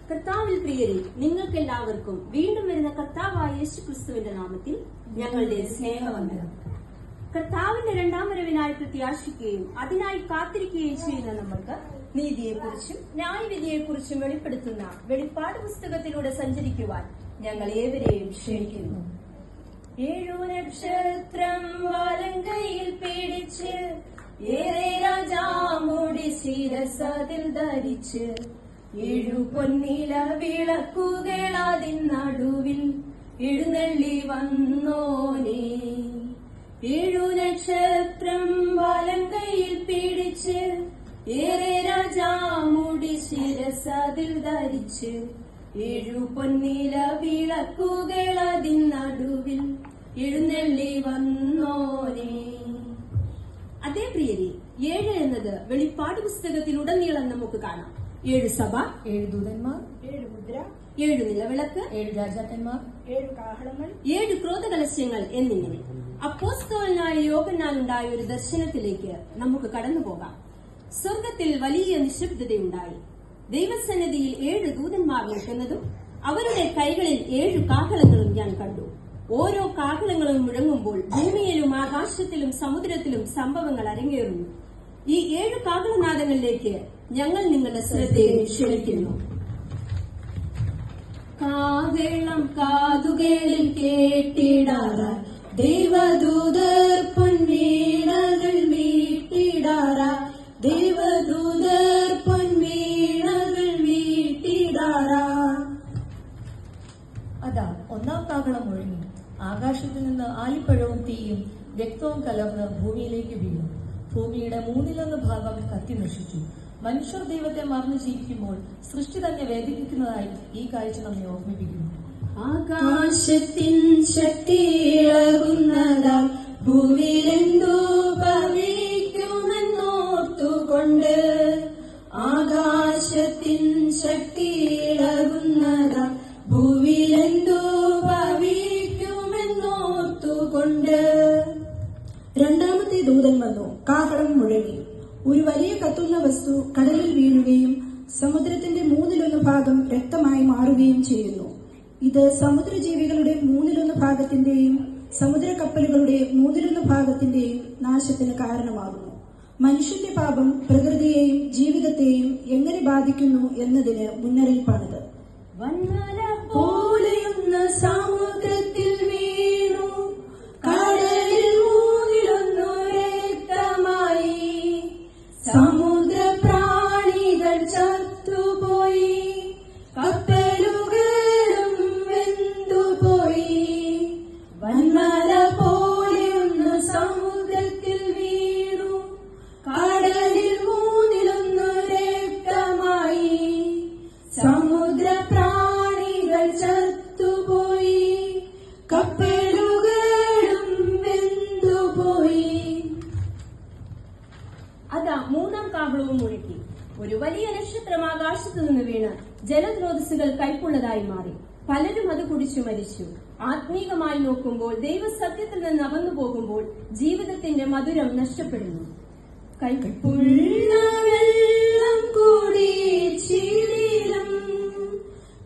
കർത്താവിൽ പ്രിയരെ, നിങ്ങൾക്കെല്ലാവർക്കും വീണ്ടും വരുന്ന കർത്താവായ യേശുക്രിസ്തുവിന്റെ നാമത്തിൽ ഞങ്ങളുടെ സ്നേഹവന്ദനം. കർത്താവിന്റെ രണ്ടാം വരവിനായി പ്രത്യാശിക്കുകയും അതിനായി കാത്തിരിക്കുകയും ചെയ്യുന്ന നമ്മൾക്ക് നീതിയെക്കുറിച്ചും ന്യായവിധിയെക്കുറിച്ചും വെളിപ്പെടുത്തുന്ന വെളിപ്പാട് പുസ്തകത്തിലൂടെ സഞ്ചരിക്കുവാൻ ഞങ്ങൾ ഏവരെയും ക്ഷണിക്കുന്നു. 7 നക്ഷത്രം വലങ്കയിൽ പിടിച്ച് ഏറെ രാജാമുടി ശിരസതിൽ ധരിച്ച് 7 പൊന്നില വിളക്കുകൾ അതിൻ നടുവിൽ എഴുന്നള്ളി വന്നോനേ. 7 നക്ഷത്രം വലങ്കയിൽ പിടിച്ച് ഏറെ രാജാമുടി ശിരസതിൽ ധരിച്ച് 7 പൊന്നില വിളക്കുകൾ അതിൻ നടുവിൽ എഴുന്നള്ളി വന്നോനേ. അതേ പ്രിയരെ, 7 എന്നത് വെളിപ്പാട് പുസ്തകത്തിലുടനീളം നമുക്ക് കാണാം. 7 സഭ, 7 ദൂതന്മാർ, 7 മുദ്ര, 7 നിലവിളക്ക്, 7 രാജാക്കന്മാർ, 7 കാഹളങ്ങൾ, 7 ക്രോധകലശങ്ങൾ എന്നിങ്ങനെ അപ്പോസ്തലനായ യോഹന്നാനുണ്ടായ ഒരു ദർശനത്തിലേക്ക് നമുക്ക് കടന്നു പോകാം. സ്വർഗത്തിൽ വലിയ നിശബ്ദതയുണ്ടായി. ദൈവസന്നിധിയിൽ 7 ദൂതന്മാർ നിൽക്കുന്നതും അവരുടെ കൈകളിൽ 7 കാഹളങ്ങളും ഞാൻ കണ്ടു. ഓരോ കാഹളങ്ങളും മുഴങ്ങുമ്പോൾ ഭൂമിയിലും ആകാശത്തിലും സമുദ്രത്തിലും സംഭവങ്ങൾ അരങ്ങേറുന്നു. ഈ 7 കാഹളനാദങ്ങളിലേക്ക് ഞങ്ങൾ നിങ്ങളുടെ ശ്രദ്ധയെ ക്ഷണിക്കുന്നു. കാഹളം കാതുകളിൽ കേട്ടിടാറായി ദൈവദൂതർ പൊൻവീണകൾ മീട്ടിടാറായി ദൈവദൂതർ പൊൻവീണകൾ മീട്ടിടാറായി. അതാ ഒന്നാം കാഹളം മുഴങ്ങി. ആകാശത്തിൽ നിന്ന് ആലിപ്പഴവും തീയും രക്തവും കലർന്ന് ഭൂമിയിലേക്ക് വീണു. ഭൂമിയുടെ 1/3 ഭാഗം കത്തി നശിച്ചു. മനുഷ്യർ ദൈവത്തെ മറന്നു ജീവിക്കുമ്പോൾ സൃഷ്ടി തന്നെ വേദനിക്കുന്നതായി ഈ കാഴ്ച നമ്മെ ഓർമ്മിപ്പിക്കുന്നു. ആകാശത്തിൻ ശക്തിയിളകുന്നതാ ഭൂവിലെന്തോ ഭവിക്കുമെന്നോർത്തുകൊണ്ട് ആകാശത്തിൻ ശക്തിയിളകുന്നതാ ഭൂവിലെന്തോ ഭവിക്കുമെന്നോർത്തുകൊണ്ട്. രണ്ടാമത്തെ ദൂതൻ വന്നു, കാഹളം മുഴങ്ങി. ഒരു വലിയ കത്തുന്ന വസ്തു കടലിൽ വീഴുകയും സമുദ്രത്തിന്റെ 1/3 ഭാഗം രക്തമായി മാറുകയും ചെയ്യുന്നു. ഇത് സമുദ്രജീവികളുടെ 1/3 ഭാഗത്തിന്റെയും സമുദ്ര കപ്പലുകളുടെ 1/3 ഭാഗത്തിന്റെയും നാശത്തിന് കാരണമാകുന്നു. മനുഷ്യന്റെ പാപം പ്രകൃതിയെയും ജീവിതത്തെയും എങ്ങനെ ബാധിക്കുന്നു എന്നതിന് മുന്നറിയിപ്പാണിത്. വന്മല പോലെയൊന്ന് സമുദ്രത്തിൽ വീണു, കടലിൽ 1/3 രക്തമായി. സമുദ്ര പ്രാണികൾ ചത്തുപോയി, കപ്പലുകളും വെന്തുപോയി. വന്മല പോലെയൊന്ന് സമുദ്രത്തിൽ വീണു, കടലിൽ 1/3 രക്തമായി. സമുദ്ര പ്രാണികൾ ചത്തുപോയി, കപ്പലുകളും വെന്തുപോയി. അതാ 3-ാം കാഹളവും മുഴക്കി. ഒരു വലിയ നക്ഷത്രം ആകാശത്തു നിന്ന് വീണ് ജലസ്രോതസ്സുകൾ കൈപ്പുള്ളതായി മാറി. പലരും അത് കുടിച്ചു മരിച്ചു. ആത്മീകമായി നോക്കുമ്പോൾ ദൈവസത്യത്തിൽ നിന്ന് അകന്നു പോകുമ്പോൾ ജീവിതത്തിന്റെ മധുരം നഷ്ടപ്പെടുന്നു. കൈപ്പുള്ള വെള്ളം കുടിച്ചിടിലും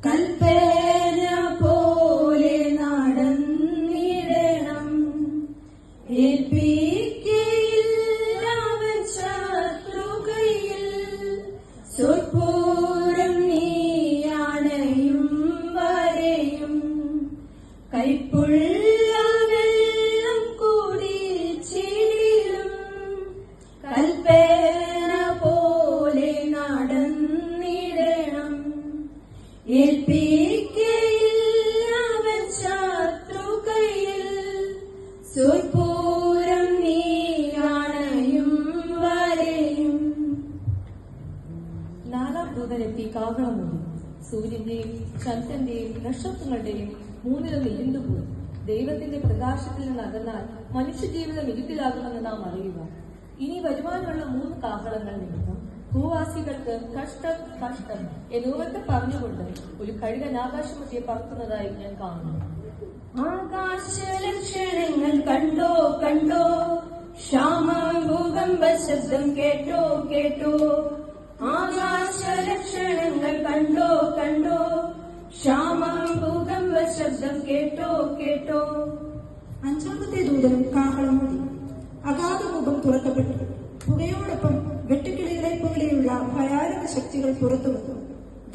കൽപ്പന പോലെ നടന്നിടണം. ഏൽപ്പിക്കയില്ല അവൻ ശത്രുകയിൽ, സ്വൽപ്പൂരം നീയാണയും വരെയും. കൈപ്പുള്ള വെള്ളം കുടിച്ചിടിലും കൽപ്പന പോലെ നടന്നിടണം. ഏൽപ്പിക്കയില്ല അവൻ ശത്രുകയിൽ, സ്വൽപ്പൂരം നീയാണയും വരെയും. 4-ാം ദൂതനെത്തി കാഹളം ഊതി. സൂര്യന്റെയും ചന്ദ്രന്റെയും നക്ഷത്രങ്ങളുടെയും 1/3 ഇരുണ്ടുപോയി. ദൈവത്തിന്റെ പ്രകാശത്തിൽ നിന്ന് അകന്നാൽ മനുഷ്യജീവിതം ഇരുട്ടിലാകുമെന്ന് നാം അറിയുക. ഇനി വരുവാനുള്ള 3 കാഹളങ്ങൾ നിമിത്തം ഭൂവാസികൾക്ക് കഷ്ടം കഷ്ടം എന്നുവർക്ക് പറഞ്ഞുകൊണ്ട് ഒരു കഴുകൻ ആകാശമധ്യെ പറക്കുന്നതായി ഞാൻ കാണുന്നു. ആകാശലക്ഷണങ്ങൾ കണ്ടോ കണ്ടോ, ക്ഷാമഭൂകമ്പ ശബ്ദം കേട്ടോ കേട്ടോ. ആകാശലക്ഷണങ്ങൾ കണ്ടോ കണ്ടോ, ക്ഷാമം ഭൂകമ്പ ശബ്ദം കേട്ടോ കേട്ടോ. അഞ്ചാമത്തെ ദൂതനും കാഹളം ഊതി. അഗാധമുഖം തുറക്കപ്പെട്ടു. പുകയോടൊപ്പം വെട്ടുക്കിളികളെ പോലെയുള്ള ഭയാനക ശക്തികൾ പുറത്തു വന്നു.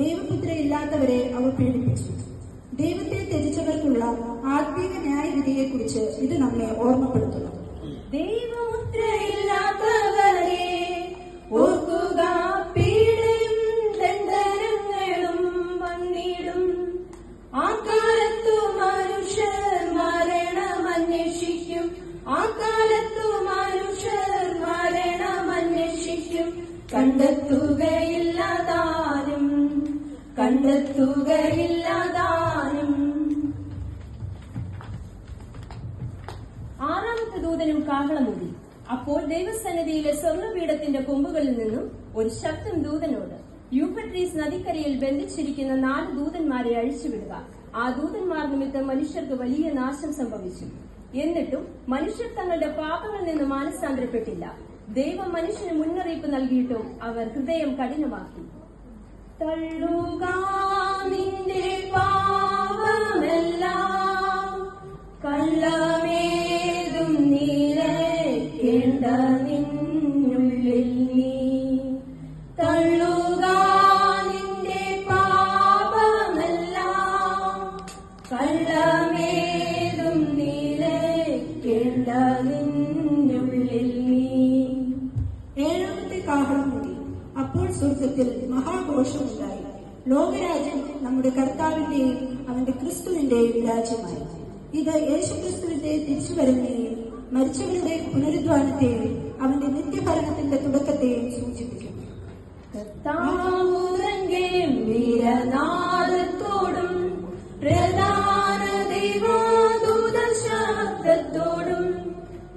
ദൈവപുത്രയില്ലാത്തവരെ അവർ പീഡിപ്പിച്ചു. ദൈവത്തെ ത്യജിച്ചവർക്കുള്ള ആത്മീയ ന്യായവിധിയെക്കുറിച്ച് ഇത് നമ്മെ ഓർമ്മപ്പെടുത്തുന്നു. ദൈവപുത്രയില്ലാത്തവരെ ഓർക്കുക, പീഡയും ദണ്ഡനങ്ങളും വന്നിടും. ആ കാലത്തു മനുഷ്യർ മരണമന്വേഷിക്കും. ആ കാലത്തു മനുഷ്യർ മരണമന്വേഷിക്കും. കണ്ടെത്തുകയില്ലതാനും, കണ്ടെത്തുകയില്ലതാനും. ആറാമത്തെ ദൂതനും കാഹളമൂതി. അപ്പോൾ ദൈവസന്നിധിയിലെ സ്വർണ്ണപീഠത്തിന്റെ കൊമ്പുകളിൽ നിന്നും ഒരു ശബ്ദം ദൂതനോട്, യൂഫ്രട്ടീസ് നദിക്കരയിൽ ബന്ധിച്ചിരിക്കുന്ന 4 ദൂതന്മാരെ അഴിച്ചുവിടുക. ആ ദൂതന്മാർ നിമിത്തം മനുഷ്യർക്ക് വലിയ നാശം സംഭവിച്ചു. എന്നിട്ടും മനുഷ്യർ തങ്ങളുടെ പാപങ്ങളിൽ നിന്ന് മാനസാന്തരപ്പെട്ടില്ല. ദൈവം മനുഷ്യന് മുന്നറിയിപ്പ് നൽകിയിട്ടും അവർ ഹൃദയം കഠിനമാക്കി. തള്ളുക നിന്റെ പാപമെല്ലാം, കള്ളമേതും നിലയ്ക്കേണ്ട നിന്നുള്ളിൽ നീ. തള്ളുക നിന്റെ പാപമെല്ലാം, കള്ളമേതും നിലയ്ക്കേണ്ട നിന്നുള്ളിൽ നീ. ഏഴാമത്തെ കാഹളം ഊതി. അപ്പോൾ സ്വർഗത്തിൽ മഹാഘോഷമുണ്ടായി. ലോകരാജ്യം നമ്മുടെ കർത്താവിന്റെയും അവന്റെ ക്രിസ്തുവിന്റെയും രാജ്യമായി. ഇത് യേശുക്രിസ്തുവിന്റെ തിരിച്ചുവരവിനെയും മരിച്ചവരുടെ പുനരുദ്ധാനത്തെയും അവന്റെ നിത്യഭരണത്തിന്റെ തുടക്കത്തെയും സൂചിപ്പിക്കുന്നു. കർത്താവുരങ്കയും വീരനാദത്തോടും പ്രധാന ദൈവദൂത ശബ്ദത്തോടും,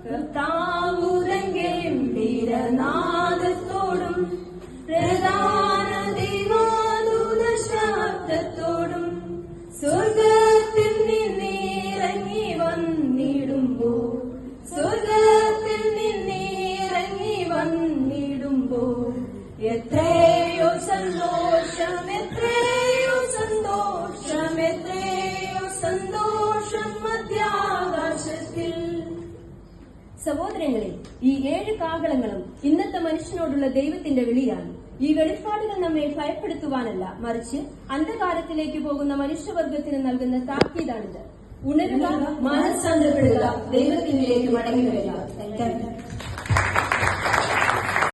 കർത്താവുരങ്കയും വീരനാദത്തോടും പ്രധാന ദൈവദൂത ശബ്ദത്തോടും സ്വർഗത്തിൽ നിന്നിറങ്ങി വന്നിടുമ്പോ, സ്വർഗത്തിൽ നിന്നിറങ്ങി വന്നിടുമ്പോ എത്രയോ സന്തോഷം, എത്രയോ സന്തോഷം, എത്രയോ സന്തോഷം മധ്യാകാശത്തിൽ. സഹോദരങ്ങളെ, ഈ 7 കാഹളങ്ങളും ഇന്നത്തെ മനുഷ്യനോടുള്ള ദൈവത്തിന്റെ വിളിയാണ്. ഈ വെളിപ്പാടുകൾ നമ്മെ ഭയപ്പെടുത്തുവാനല്ല, മറിച്ച് അന്ധകാരത്തിലേക്ക് പോകുന്ന മനുഷ്യവർഗത്തിന് നൽകുന്ന താക്കീതാണിത്. ഉണരുക, മാനസാന്തരപ്പെടുക, ദൈവത്തിലേക്ക് മടങ്ങി വരിക.